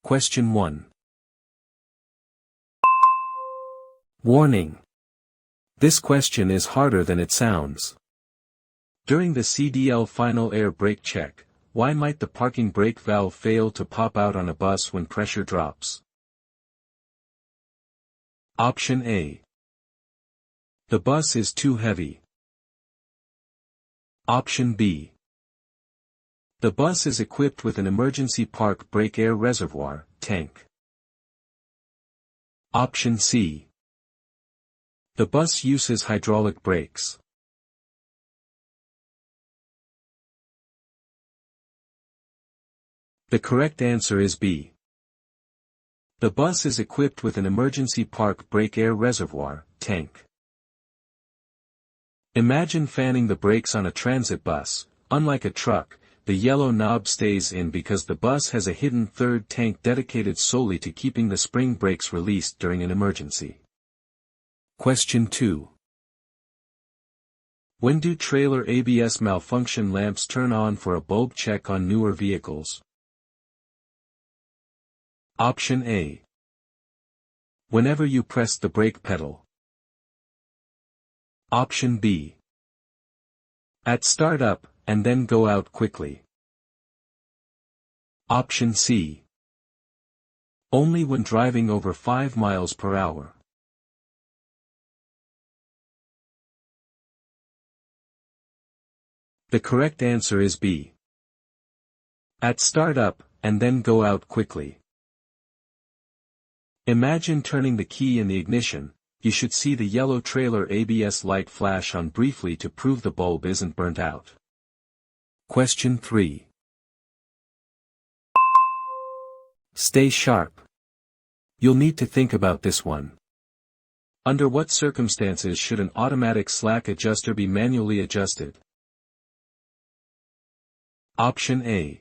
Question 1. Warning. This question is harder than it sounds. During the CDL final air brake check, why might the parking brake valve fail to pop out on a bus when pressure drops? Option A. The bus is too heavy. Option B. The bus is equipped with an emergency park brake air reservoir, tank. Option C. The bus uses hydraulic brakes. The correct answer is B. The bus is equipped with an emergency park brake air reservoir, tank. Imagine fanning the brakes on a transit bus. Unlike a truck, the yellow knob stays in because the bus has a hidden third tank dedicated solely to keeping the spring brakes released during an emergency. Question 2. When do trailer ABS malfunction lamps turn on for a bulb check on newer vehicles? Option A. Whenever you press the brake pedal. Option B. At startup, and then go out quickly. Option C. Only when driving over 5 miles per hour. The correct answer is B. At startup, and then go out quickly. Imagine turning the key in the ignition. You should see the yellow trailer ABS light flash on briefly to prove the bulb isn't burnt out. Question 3. Stay sharp. You'll need to think about this one. Under what circumstances should an automatic slack adjuster be manually adjusted? Option A.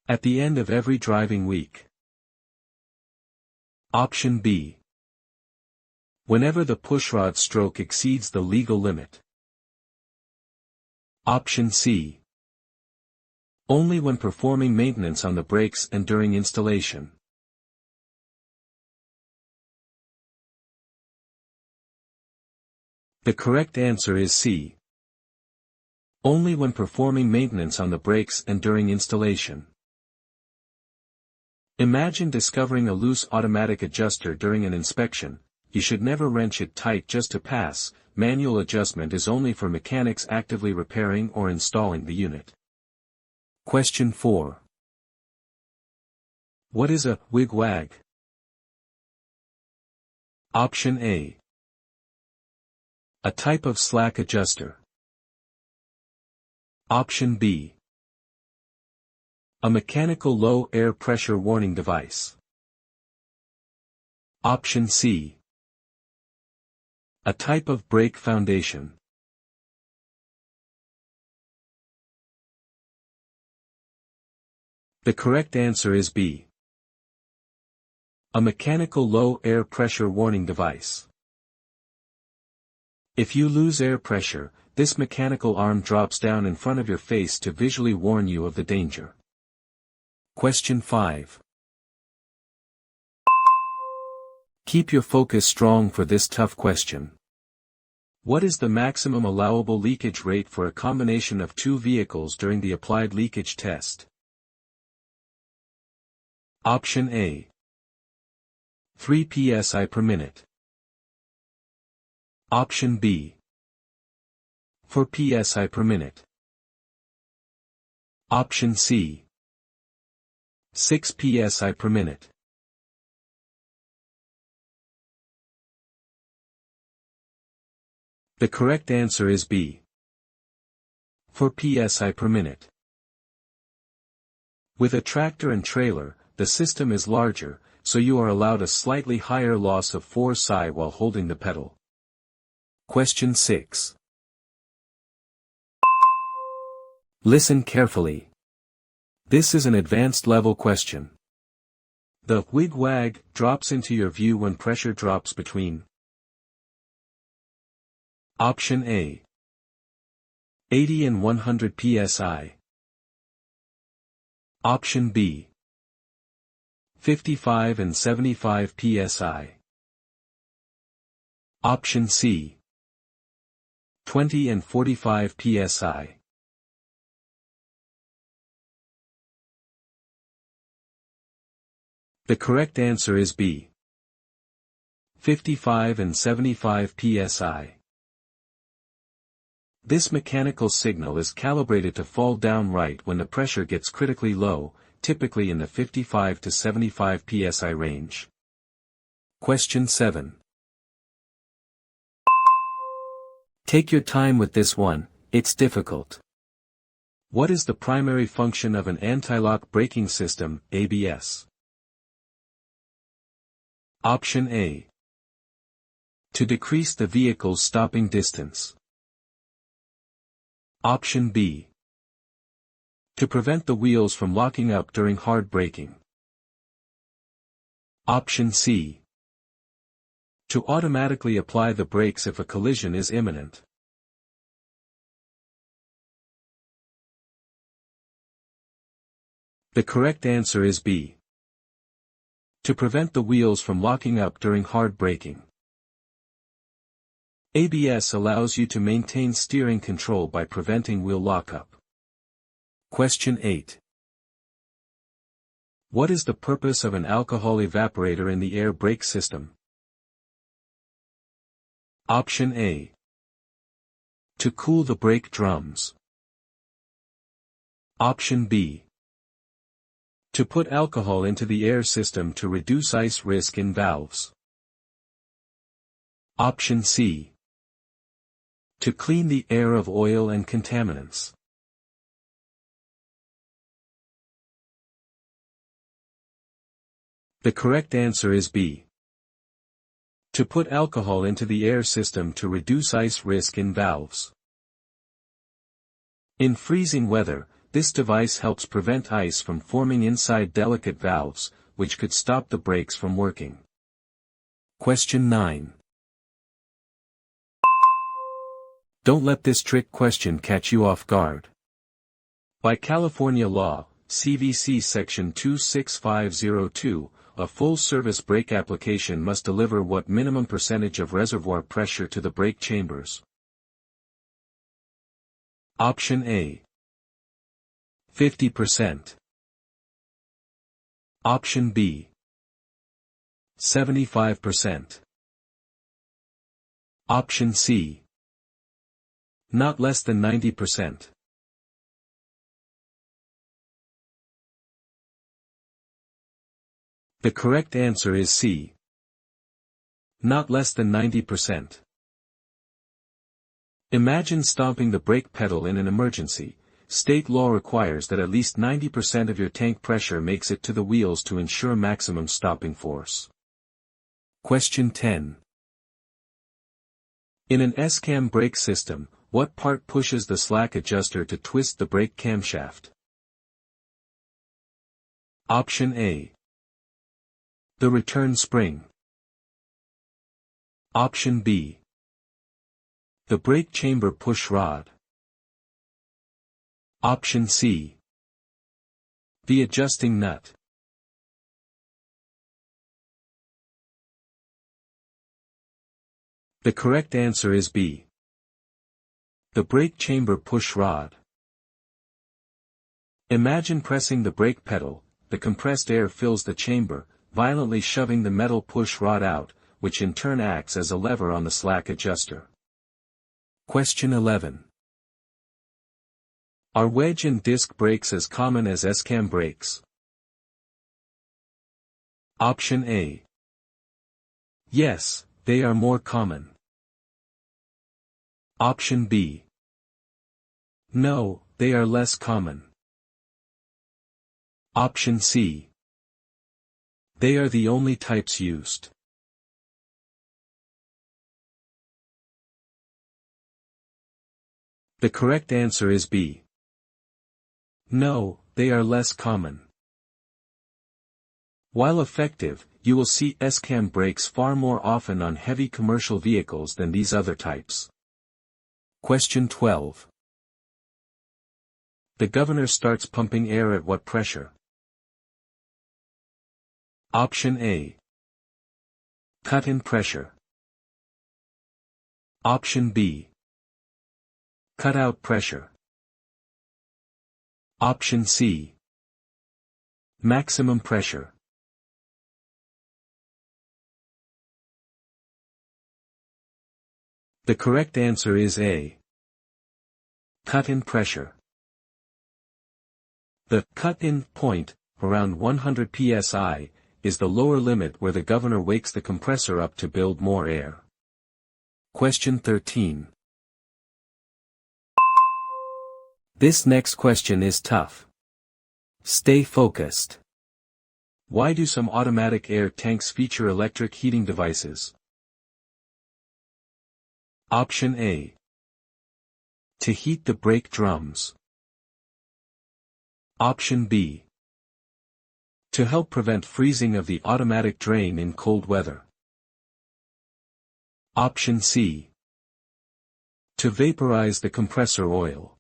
At the end of every driving week. Option B. Whenever the pushrod stroke exceeds the legal limit. Option C. Only when performing maintenance on the brakes and during installation. The correct answer is C. Only when performing maintenance on the brakes and during installation. Imagine discovering a loose automatic adjuster during an inspection. You should never wrench it tight just to pass. Manual adjustment is only for mechanics actively repairing or installing the unit. Question 4. What is a wig-wag? Option A. A type of slack adjuster. Option B. A mechanical low air pressure warning device. Option C. A type of brake foundation. The correct answer is B. A mechanical low air pressure warning device. If you lose air pressure, this mechanical arm drops down in front of your face to visually warn you of the danger. Question 5. Keep your focus strong for this tough question. What is the maximum allowable leakage rate for a combination of two vehicles during the applied leakage test? Option A. 3 psi per minute. Option B. 4 psi per minute. Option C. 6 psi per minute. The correct answer is B. 4 psi per minute. With a tractor and trailer, the system is larger, so you are allowed a slightly higher loss of 4 psi while holding the pedal. Question 6. Listen carefully. This is an advanced level question. The wig-wag drops into your view when pressure drops between. Option A. 80 and 100 psi. Option B. 55 and 75 psi. Option C. 20 and 45 psi. The correct answer is B. 55 and 75 psi. This mechanical signal is calibrated to fall down right when the pressure gets critically low, typically in the 55 to 75 psi range. Question 7. Take your time with this one, it's difficult. What is the primary function of an anti-lock braking system, ABS? Option A. To decrease the vehicle's stopping distance. Option B. To prevent the wheels from locking up during hard braking. Option C. To automatically apply the brakes if a collision is imminent. The correct answer is B. To prevent the wheels from locking up during hard braking. ABS allows you to maintain steering control by preventing wheel lockup. Question 8. What is the purpose of an alcohol evaporator in the air brake system? Option A. To cool the brake drums. Option B. To put alcohol into the air system to reduce ice risk in valves. Option C. To clean the air of oil and contaminants. The correct answer is B. To put alcohol into the air system to reduce ice risk in valves. In freezing weather, this device helps prevent ice from forming inside delicate valves, which could stop the brakes from working. Question 9. Don't let this trick question catch you off guard. By California law, CVC Section 26502, a full-service brake application must deliver what minimum percentage of reservoir pressure to the brake chambers? Option A. 50%. Option B. 75%. Option C. Not less than 90%. The correct answer is C. Not less than 90%. Imagine stomping the brake pedal in an emergency. State law requires that at least 90% of your tank pressure makes it to the wheels to ensure maximum stopping force. Question 10. In an S-cam brake system, what part pushes the slack adjuster to twist the brake camshaft? Option A. The return spring. Option B. The brake chamber push rod. Option C. The adjusting nut. The correct answer is B. The brake chamber push rod. Imagine pressing the brake pedal, the compressed air fills the chamber, violently shoving the metal push rod out, which in turn acts as a lever on the slack adjuster. Question 11. Are wedge and disc brakes as common as S-cam brakes? Option A. Yes, they are more common. Option B. No, they are less common. Option C. They are the only types used. The correct answer is B. No, they are less common. While effective, you will see S-cam brakes far more often on heavy commercial vehicles than these other types. Question 12. The governor starts pumping air at what pressure? Option A. Cut-in pressure. Option B. Cut-out pressure. Option C. Maximum pressure. The correct answer is A. Cut-in pressure. The cut-in point, around 100 psi, is the lower limit where the governor wakes the compressor up to build more air. Question 13. This next question is tough. Stay focused. Why do some automatic air tanks feature electric heating devices? Option A. To heat the brake drums. Option B. To help prevent freezing of the automatic drain in cold weather. Option C. To vaporize the compressor oil.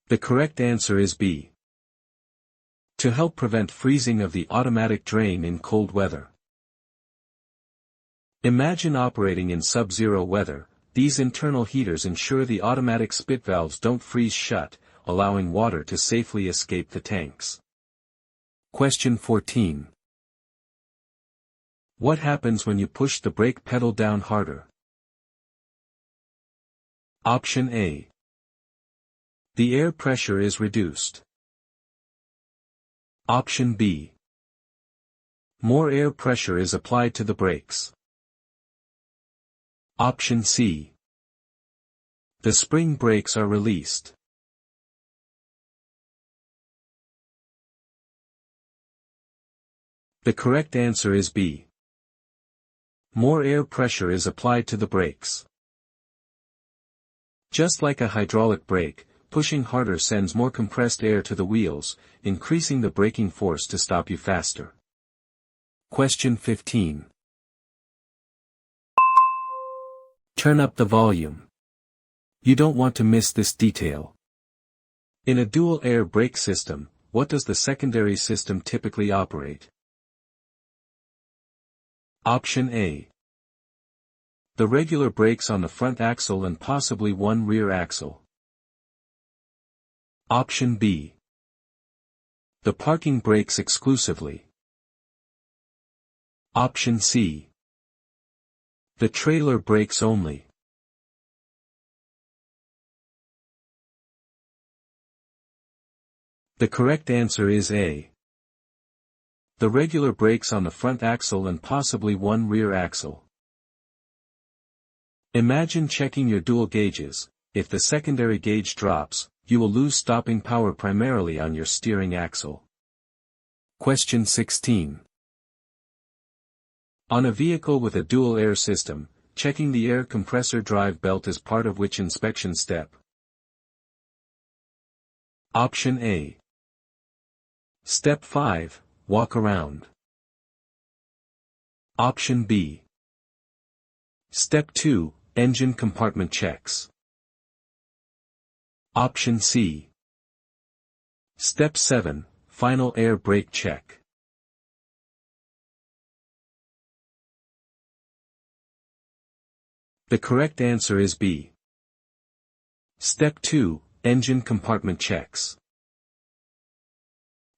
The correct answer is B. To help prevent freezing of the automatic drain in cold weather. Imagine operating in sub-zero weather. These internal heaters ensure the automatic spit valves don't freeze shut, allowing water to safely escape the tanks. Question 14. What happens when you push the brake pedal down harder? Option A. The air pressure is reduced. Option B. More air pressure is applied to the brakes. Option C. The spring brakes are released. The correct answer is B. More air pressure is applied to the brakes. Just like a hydraulic brake, pushing harder sends more compressed air to the wheels, increasing the braking force to stop you faster. Question 15. Turn up the volume. You don't want to miss this detail. In a dual air brake system, what does the secondary system typically operate? Option A. The regular brakes on the front axle and possibly one rear axle. Option B. The parking brakes exclusively. Option C. The trailer brakes only. The correct answer is A. The regular brakes on the front axle and possibly one rear axle. Imagine checking your dual gauges. If the secondary gauge drops, you will lose stopping power primarily on your steering axle. Question 16. On a vehicle with a dual air system, checking the air compressor drive belt is part of which inspection step? Option A. Step 5, walk around. Option B. Step 2, engine compartment checks. Option C. Step 7, final air brake check. The correct answer is B. Step 2, engine compartment checks.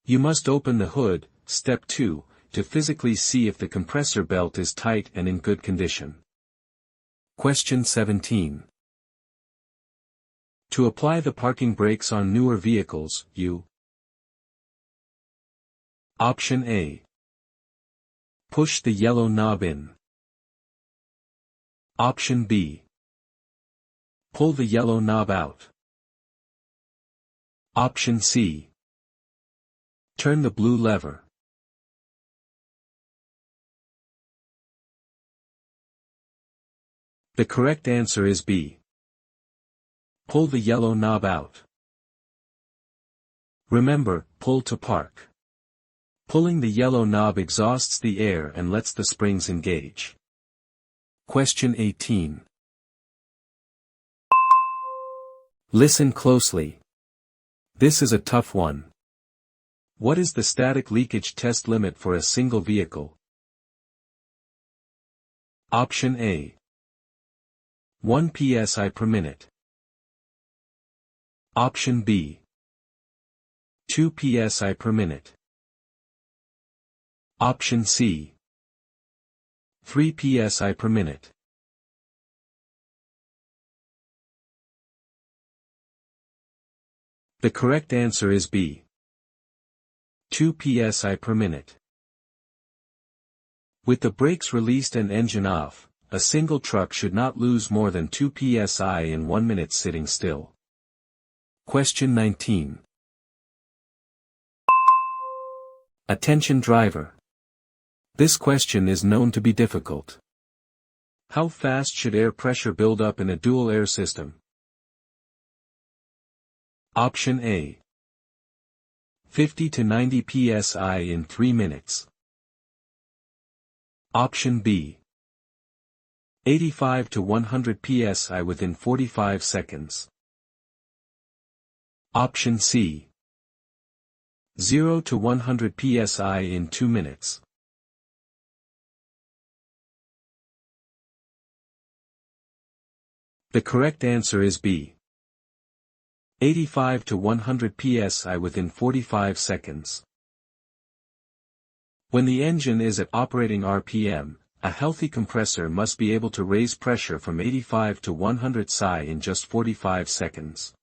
You must open the hood, step 2, to physically see if the compressor belt is tight and in good condition. Question 17. To apply the parking brakes on newer vehicles, you Option A. Push the yellow knob in. Option B. Pull the yellow knob out. Option C. Turn the blue lever. The correct answer is B. Pull the yellow knob out. Remember, pull to park. Pulling the yellow knob exhausts the air and lets the springs engage. Question 18. Listen closely. This is a tough one. What is the static leakage test limit for a single vehicle? Option A. 1 psi per minute. Option B. 2 psi per minute. Option C. 3 psi per minute. The correct answer is B. 2 psi per minute. With the brakes released and engine off, a single truck should not lose more than 2 psi in 1 minute sitting still. Question 19. Attention driver. This question is known to be difficult. How fast should air pressure build up in a dual air system? Option A. 50 to 90 psi in 3 minutes. Option B. 85 to 100 psi within 45 seconds. Option C. 0 to 100 psi in 2 minutes. The correct answer is B. 85 to 100 psi within 45 seconds. When the engine is at operating RPM, a healthy compressor must be able to raise pressure from 85 to 100 psi in just 45 seconds.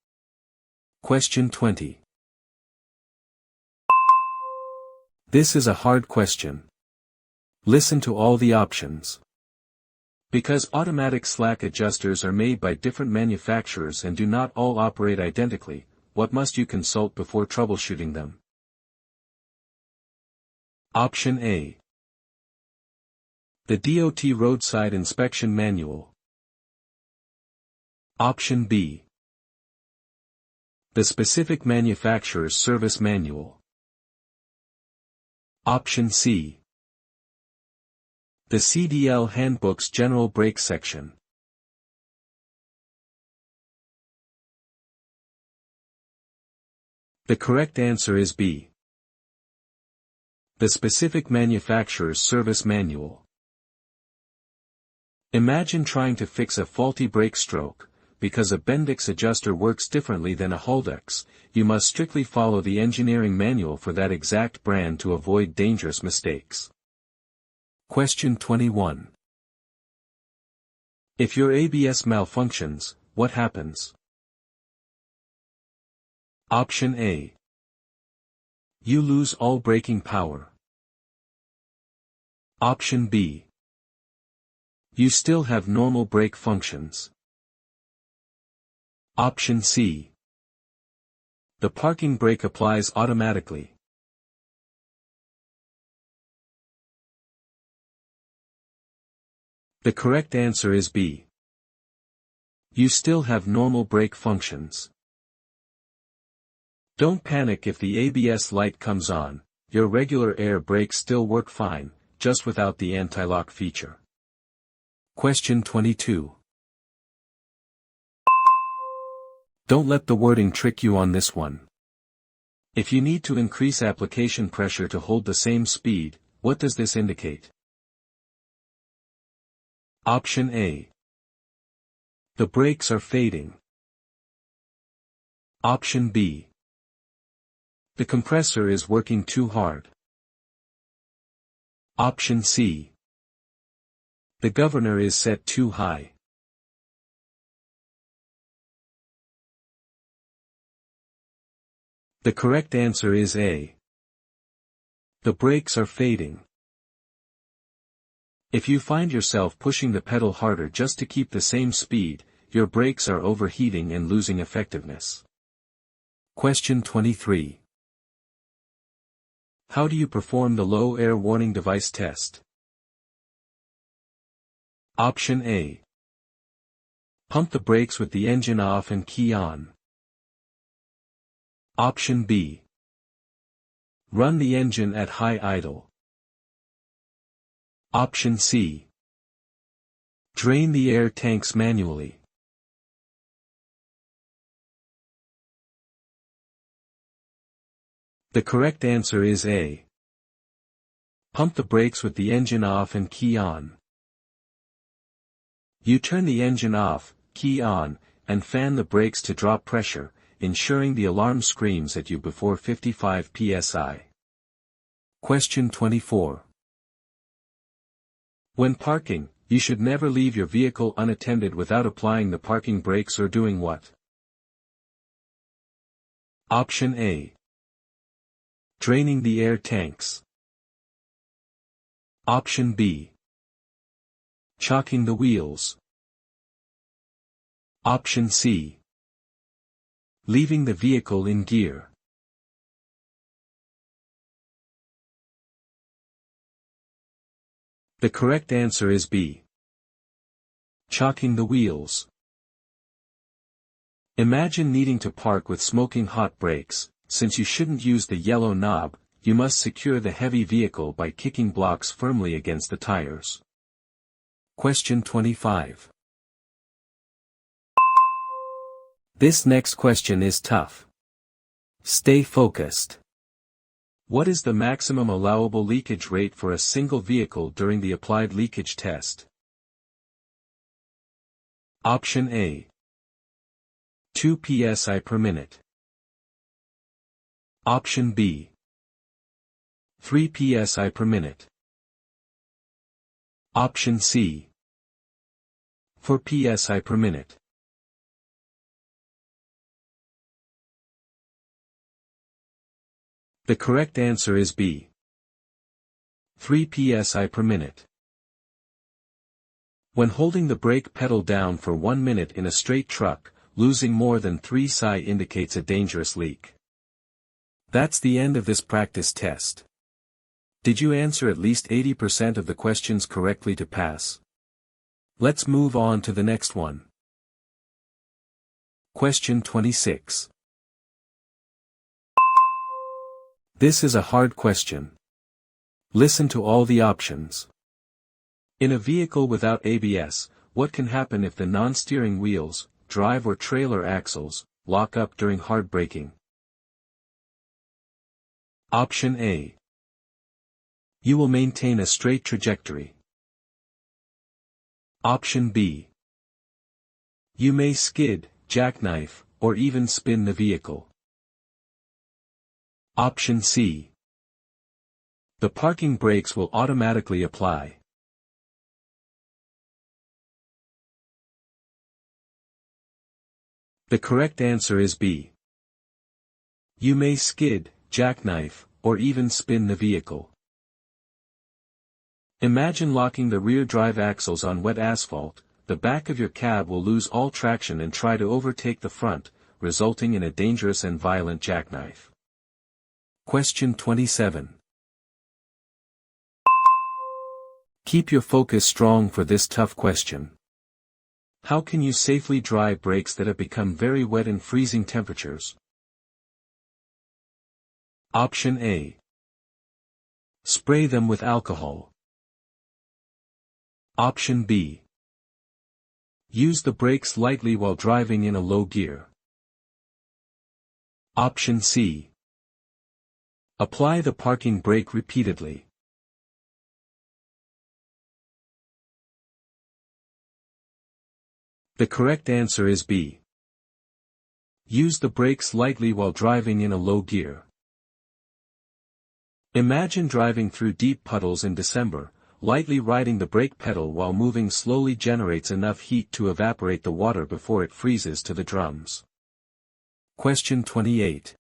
Question 20. This is a hard question. Listen to all the options. Because automatic slack adjusters are made by different manufacturers and do not all operate identically, what must you consult before troubleshooting them? Option A. The DOT Roadside Inspection Manual. Option B. The Specific Manufacturer's Service Manual. Option C. The CDL Handbook's General Brake Section. The correct answer is B. The Specific Manufacturer's Service Manual. Imagine trying to fix a faulty brake stroke. Because a Bendix adjuster works differently than a Haldex, you must strictly follow the engineering manual for that exact brand to avoid dangerous mistakes. Question 21. If your ABS malfunctions, what happens? Option A. You lose all braking power. Option B. You still have normal brake functions. Option C. The parking brake applies automatically. The correct answer is B. You still have normal brake functions. Don't panic if the ABS light comes on, your regular air brakes still work fine, just without the anti-lock feature. Question 22. Don't let the wording trick you on this one. If you need to increase application pressure to hold the same speed, what does this indicate? Option A. The brakes are fading. Option B. The compressor is working too hard. Option C. The governor is set too high. The correct answer is A. The brakes are fading. If you find yourself pushing the pedal harder just to keep the same speed, your brakes are overheating and losing effectiveness. Question 23. How do you perform the low air warning device test? Option A. Pump the brakes with the engine off and key on. Option B. Run the engine at high idle. Option C. Drain the air tanks manually. The correct answer is A. Pump the brakes with the engine off and key on. You turn the engine off, key on, and fan the brakes to drop pressure, ensuring the alarm screams at you before 55 psi. Question 24. When parking, you should never leave your vehicle unattended without applying the parking brakes or doing what? Option A. Draining the air tanks. Option B. Chocking the wheels. Option C. Leaving the vehicle in gear. The correct answer is B. Chocking the wheels. Imagine needing to park with smoking hot brakes. Since you shouldn't use the yellow knob, you must secure the heavy vehicle by kicking blocks firmly against the tires. Question 25. This next question is tough. Stay focused. What is the maximum allowable leakage rate for a single vehicle during the applied leakage test? Option A. 2 psi per minute. Option B. 3 psi per minute. Option C. 4 psi per minute. The correct answer is B. 3 psi per minute. When holding the brake pedal down for 1 minute in a straight truck, losing more than 3 psi indicates a dangerous leak. That's the end of this practice test. Did you answer at least 80% of the questions correctly to pass? Let's move on to the next one. Question 26. This is a hard question. Listen to all the options. In a vehicle without ABS, what can happen if the non-steering wheels, drive or trailer axles, lock up during hard braking? Option A. You will maintain a straight trajectory. Option B. You may skid, jackknife, or even spin the vehicle. Option C. The parking brakes will automatically apply. The correct answer is B. You may skid, jackknife, or even spin the vehicle. Imagine locking the rear drive axles on wet asphalt. The back of your cab will lose all traction and try to overtake the front, resulting in a dangerous and violent jackknife. Question 27. Keep your focus strong for this tough question. How can you safely dry brakes that have become very wet in freezing temperatures? Option A. Spray them with alcohol. Option B. Use the brakes lightly while driving in a low gear. Option C. Apply the parking brake repeatedly. The correct answer is B. Use the brakes lightly while driving in a low gear. Imagine driving through deep puddles in December. Lightly riding the brake pedal while moving slowly generates enough heat to evaporate the water before it freezes to the drums. Question 28.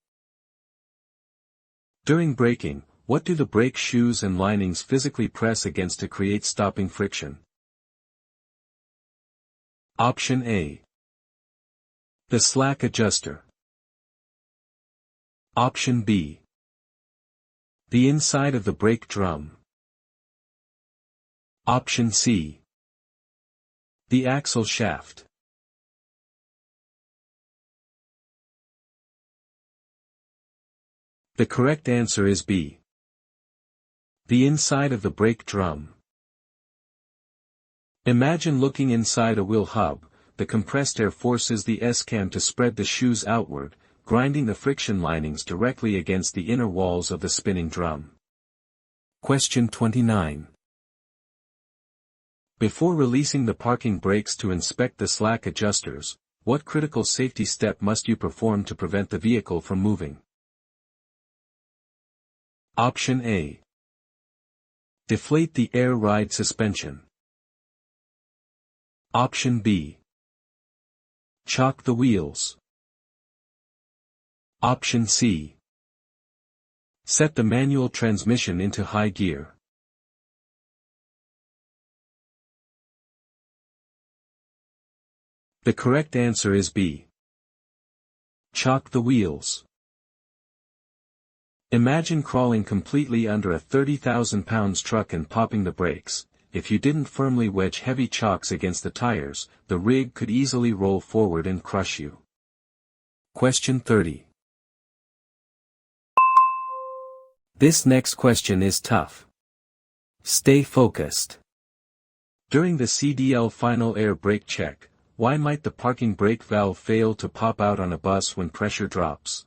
During braking, what do the brake shoes and linings physically press against to create stopping friction? Option A. The slack adjuster. Option B. The inside of the brake drum. Option C. The axle shaft. The correct answer is B. The inside of the brake drum. Imagine looking inside a wheel hub. The compressed air forces the S-cam to spread the shoes outward, grinding the friction linings directly against the inner walls of the spinning drum. Question 29. Before releasing the parking brakes to inspect the slack adjusters, what critical safety step must you perform to prevent the vehicle from moving? Option A. Deflate the air ride suspension. Option B. Chock the wheels. Option C. Set the manual transmission into high gear. The correct answer is B. Chock the wheels. Imagine crawling completely under a 30,000 pounds truck and popping the brakes. If you didn't firmly wedge heavy chocks against the tires, the rig could easily roll forward and crush you. Question 30. This next question is tough. Stay focused. During the CDL final air brake check, why might the parking brake valve fail to pop out on a bus when pressure drops?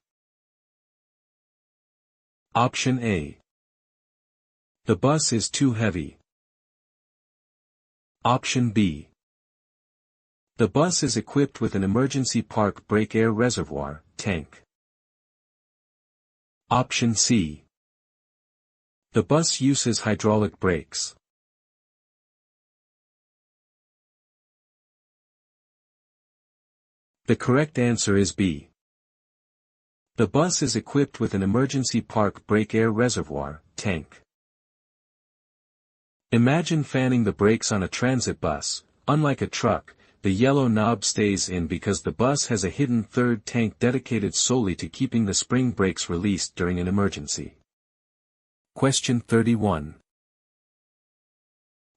Option A. The bus is too heavy. Option B. The bus is equipped with an emergency park brake air reservoir, tank. Option C. The bus uses hydraulic brakes. The correct answer is B. The bus is equipped with an emergency park brake air reservoir, tank. Imagine fanning the brakes on a transit bus. Unlike a truck, the yellow knob stays in because the bus has a hidden third tank dedicated solely to keeping the spring brakes released during an emergency. Question 31.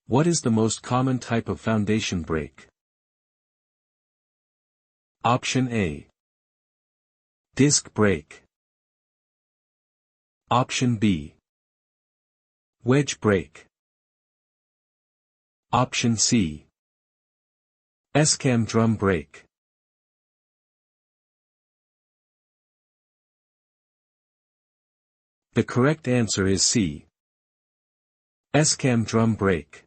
What is the most common type of foundation brake? Option A. Disc brake. Option B. Wedge brake. Option C. S-cam drum brake. The correct answer is C. S-cam drum brake.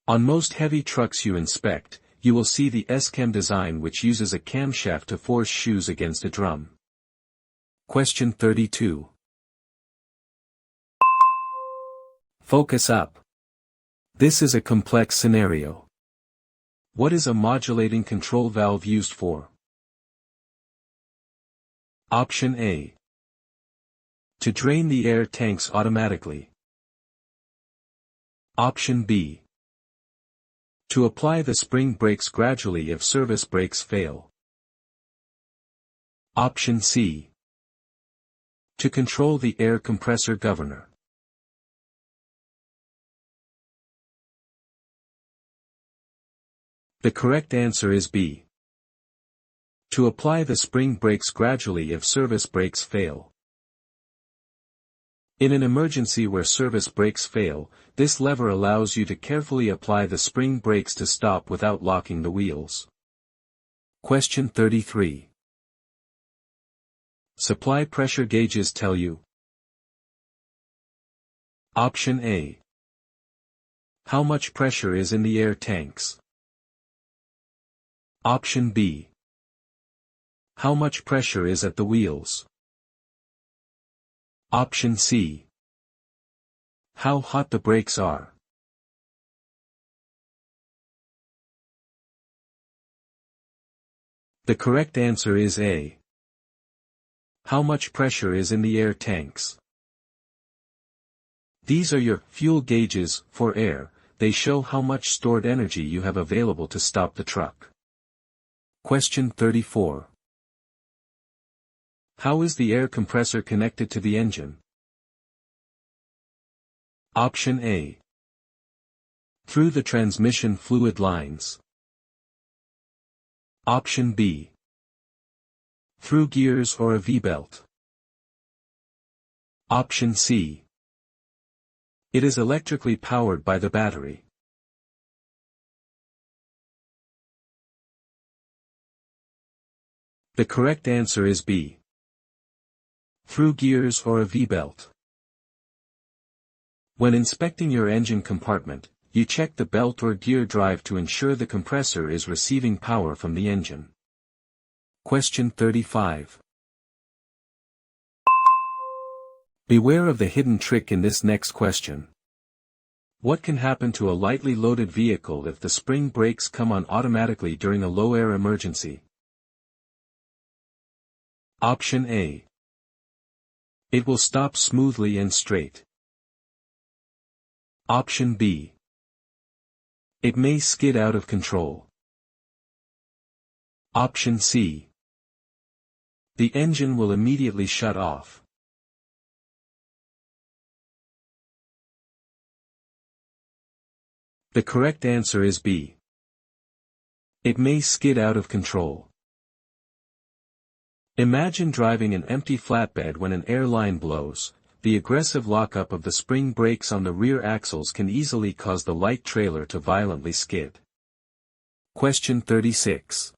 On most heavy trucks you inspect, you will see the S-cam design, which uses a camshaft to force shoes against a drum. Question 32. Focus up. This is a complex scenario. What is a modulating control valve used for? Option A. To drain the air tanks automatically. Option B. To apply the spring brakes gradually if service brakes fail. Option C. To control the air compressor governor. The correct answer is B. To apply the spring brakes gradually if service brakes fail. In an emergency where service brakes fail, this lever allows you to carefully apply the spring brakes to stop without locking the wheels. Question 33. Supply pressure gauges tell you. Option A. How much pressure is in the air tanks? Option B. How much pressure is at the wheels? Option C. How hot the brakes are. The correct answer is A. How much pressure is in the air tanks? These are your fuel gauges for air. They show how much stored energy you have available to stop the truck. Question 34. How is the air compressor connected to the engine? Option A. Through the transmission fluid lines. Option B. Through gears or a V-belt. Option C. It is electrically powered by the battery. The correct answer is B. Through gears or a V-belt. When inspecting your engine compartment, you check the belt or gear drive to ensure the compressor is receiving power from the engine. Question 35. Beware of the hidden trick in this next question. What can happen to a lightly loaded vehicle if the spring brakes come on automatically during a low-air emergency? Option A. It will stop smoothly and straight. Option B. It may skid out of control. Option C. The engine will immediately shut off. The correct answer is B. It may skid out of control. Imagine driving an empty flatbed when an air line blows. The aggressive lockup of the spring brakes on the rear axles can easily cause the light trailer to violently skid. Question 36.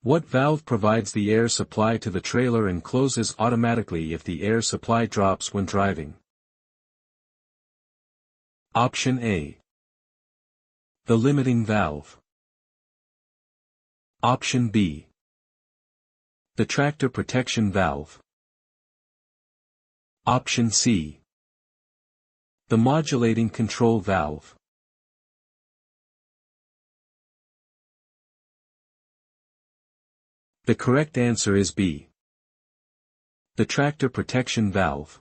What valve provides the air supply to the trailer and closes automatically if the air supply drops when driving? Option A. The limiting valve. Option B. The tractor protection valve. Option C. The modulating control valve. The correct answer is B. The tractor protection valve.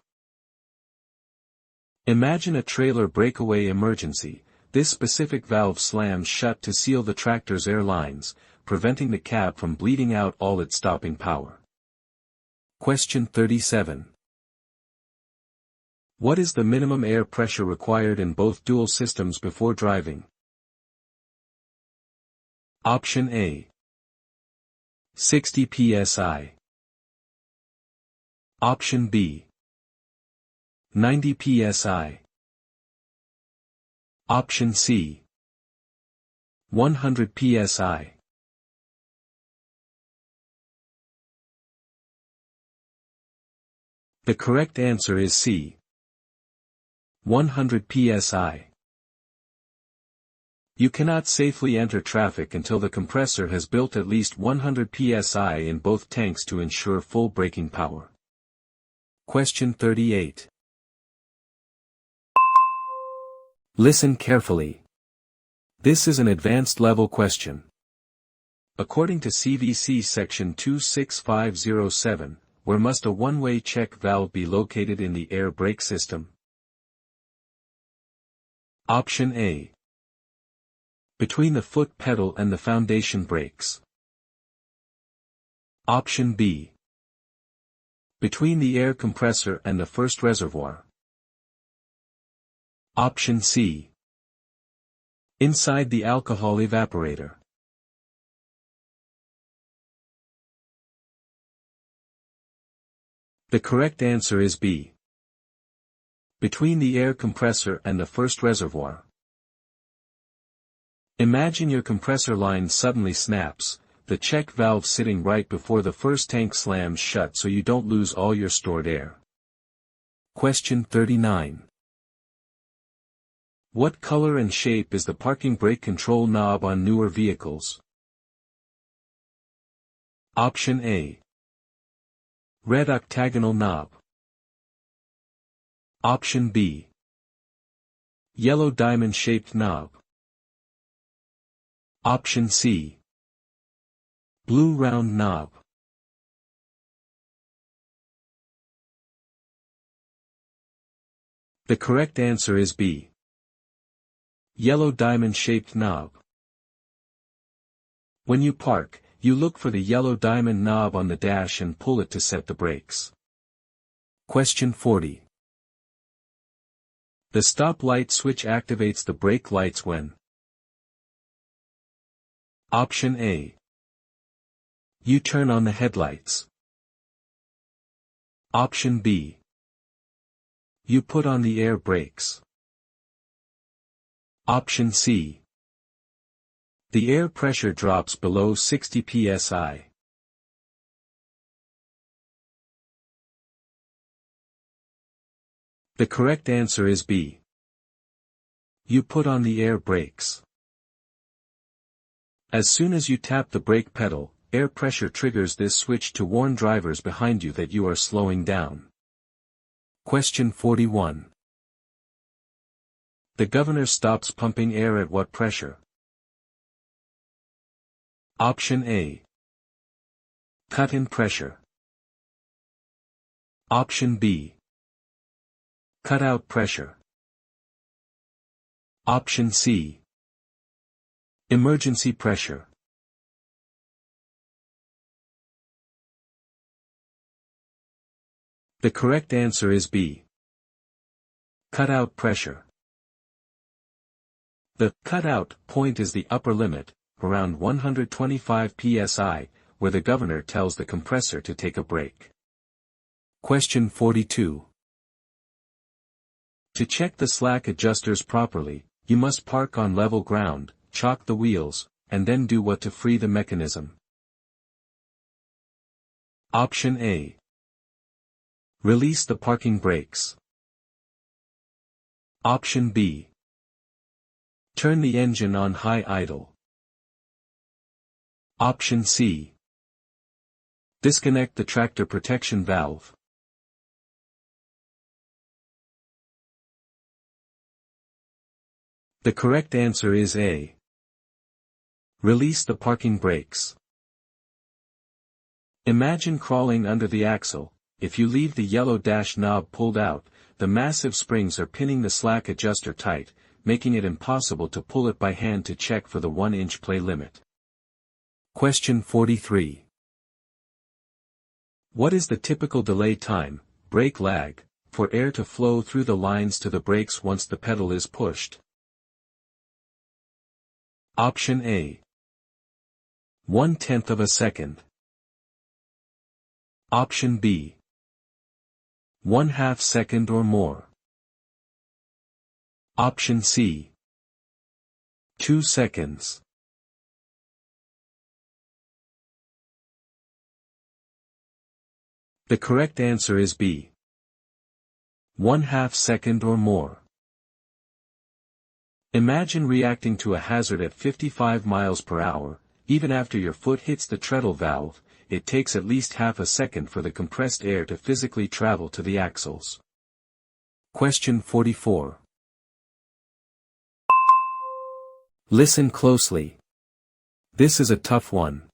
Imagine a trailer breakaway emergency. This specific valve slams shut to seal the tractor's air lines, preventing the cab from bleeding out all its stopping power. Question 37. What is the minimum air pressure required in both dual systems before driving? Option A. 60 psi. Option B. 90 psi. Option C. 100 psi. The correct answer is C. 100 psi. You cannot safely enter traffic until the compressor has built at least 100 psi in both tanks to ensure full braking power. Question 38. Listen carefully. This is an advanced level question. According to CVC section 26507, where must a one-way check valve be located in the air brake system? Option A. Between the foot pedal and the foundation brakes. Option B. Between the air compressor and the first reservoir. Option C. Inside the alcohol evaporator. The correct answer is B. Between the air compressor and the first reservoir. Imagine your compressor line suddenly snaps, the check valve sitting right before the first tank slams shut so you don't lose all your stored air. Question 39. What color and shape is the parking brake control knob on newer vehicles? Option A. Red octagonal knob. Option B. Yellow diamond-shaped knob. Option C. Blue round knob. The correct answer is B. Yellow diamond-shaped knob. When you park, you look for the yellow diamond knob on the dash and pull it to set the brakes. Question 40. The stop light switch activates the brake lights when? Option A. You turn on the headlights. Option B. You put on the air brakes. Option C. The air pressure drops below 60 psi. The correct answer is B. You put on the air brakes. As soon as you tap the brake pedal, air pressure triggers this switch to warn drivers behind you that you are slowing down. Question 41. The governor stops pumping air at what pressure? Option A. Cut-in pressure. Option B. Cut-out pressure. Option C. Emergency pressure. The correct answer is B. Cut-out pressure. The cut-out point is the upper limit, around 125 psi, where the governor tells the compressor to take a break. Question 42. To check the slack adjusters properly, you must park on level ground, chock the wheels, and then do what to free the mechanism? Option A. Release the parking brakes. Option B. Turn the engine on high idle. Option C. Disconnect the tractor protection valve. The correct answer is A. Release the parking brakes. Imagine crawling under the axle. If you leave the yellow dash knob pulled out, the massive springs are pinning the slack adjuster tight, making it impossible to pull it by hand to check for the 1-inch play limit. Question 43. What is the typical delay time, brake lag, for air to flow through the lines to the brakes once the pedal is pushed? Option A. 1/10 of a second. Option B. 1/2 second or more. Option C. 2 seconds. The correct answer is B. 1/2 second or more. Imagine reacting to a hazard at 55 miles per hour, even after your foot hits the treadle valve, it takes at least half a second for the compressed air to physically travel to the axles. Question 44. Listen closely. This is a tough one.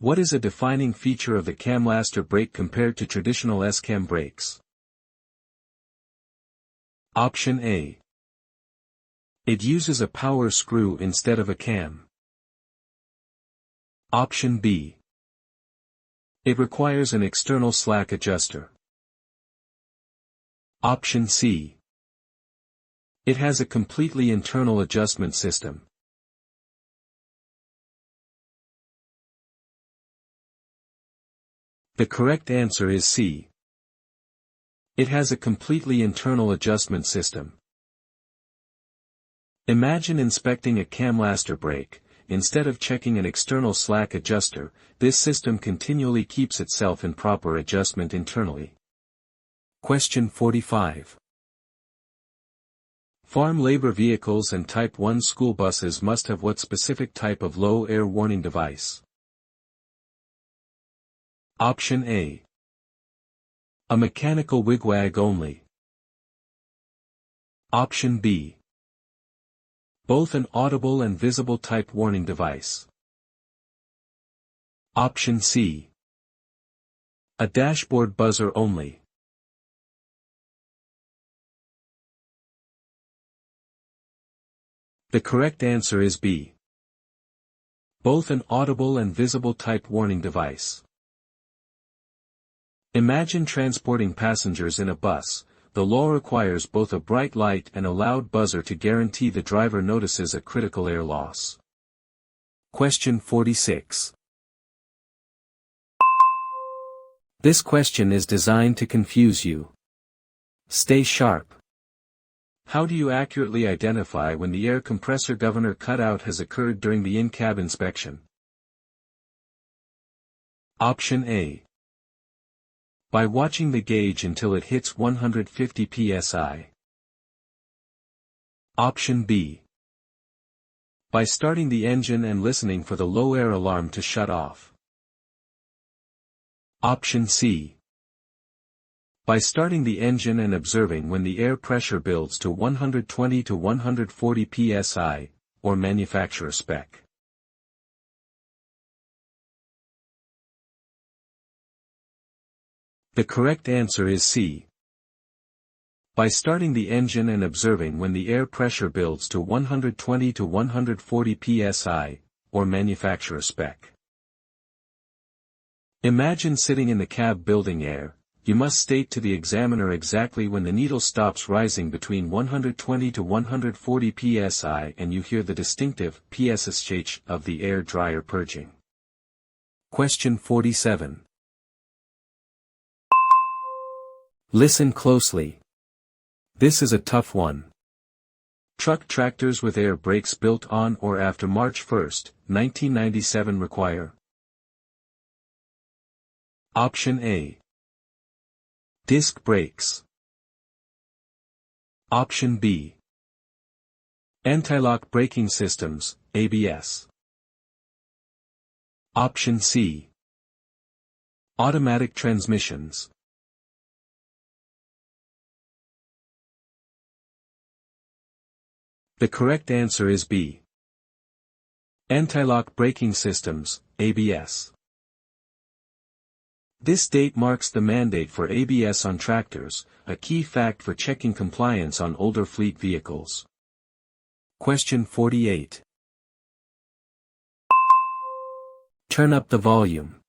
What is a defining feature of the camlaster brake compared to traditional S-cam brakes? Option A. It uses a power screw instead of a cam. Option B. It requires an external slack adjuster. Option C. It has a completely internal adjustment system. The correct answer is C. It has a completely internal adjustment system. Imagine inspecting a camlaster brake. Instead of checking an external slack adjuster, this system continually keeps itself in proper adjustment internally. Question 45. Farm labor vehicles and Type 1 school buses must have what specific type of low air warning device? Option A. A mechanical wigwag only. Option B. Both an audible and visible type warning device. Option C. A dashboard buzzer only. The correct answer is B. Both an audible and visible type warning device. Imagine transporting passengers in a bus. The law requires both a bright light and a loud buzzer to guarantee the driver notices a critical air loss. Question 46. This question is designed to confuse you. Stay sharp. How do you accurately identify when the air compressor governor cutout has occurred during the in-cab inspection? Option A. By watching the gauge until it hits 150 psi. Option B. By starting the engine and listening for the low air alarm to shut off. Option C. By starting the engine and observing when the air pressure builds to 120 to 140 psi, or manufacturer spec. The correct answer is C. By starting the engine and observing when the air pressure builds to 120 to 140 psi, or manufacturer spec. Imagine sitting in the cab building air. You must state to the examiner exactly when the needle stops rising between 120 to 140 psi and you hear the distinctive pssh of the air dryer purging. Question 47. Listen closely. This is a tough one. Truck tractors with air brakes built on or after March 1, 1997 require. Option A. Disc brakes. Option B. Anti-lock braking systems, ABS. Option C. Automatic transmissions. The correct answer is B. Anti-lock braking systems, ABS. This date marks the mandate for ABS on tractors, a key fact for checking compliance on older fleet vehicles. Question 48. Turn up the volume.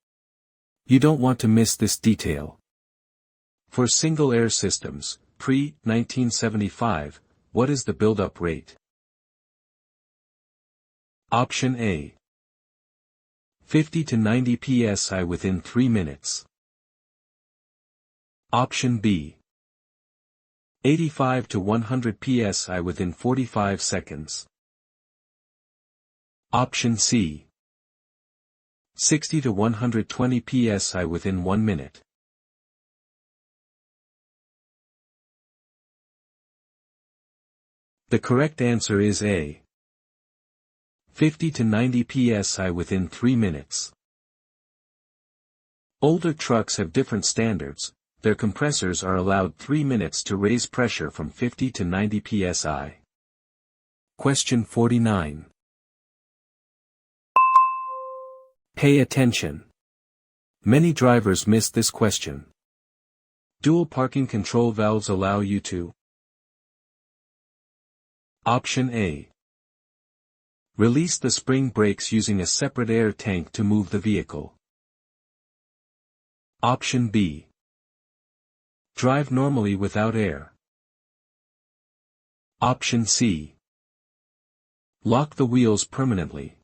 You don't want to miss this detail. For single air systems, pre-1975, what is the buildup rate? Option A. 50 to 90 psi within 3 minutes. Option B. 85 to 100 psi within 45 seconds. Option C. 60 to 120 psi within 1 minute. The correct answer is A. 50 to 90 psi within 3 minutes. Older trucks have different standards. Their compressors are allowed 3 minutes to raise pressure from 50 to 90 psi. Question 49. Pay attention. Many drivers miss this question. Dual parking control valves allow you to. Option A. Release the spring brakes using a separate air tank to move the vehicle. Option B. Drive normally without air. Option C. Lock the wheels permanently.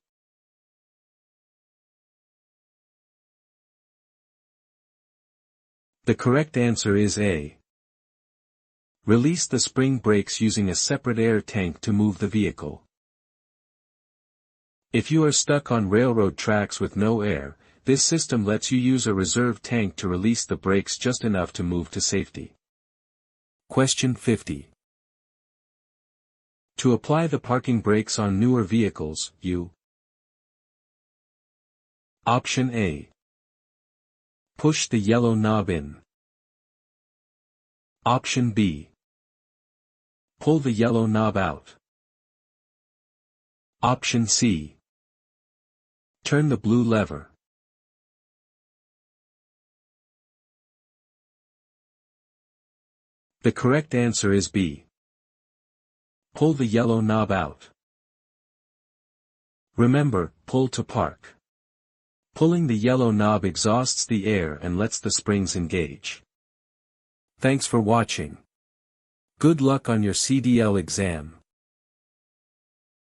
The correct answer is A. Release the spring brakes using a separate air tank to move the vehicle. If you are stuck on railroad tracks with no air, this system lets you use a reserve tank to release the brakes just enough to move to safety. Question 50. To apply the parking brakes on newer vehicles, you. Option A. Push the yellow knob in. Option B. Pull the yellow knob out. Option C. Turn the blue lever. The correct answer is B. Pull the yellow knob out. Remember, pull to park. Pulling the yellow knob exhausts the air and lets the springs engage. Thanks for watching. Good luck on your CDL exam.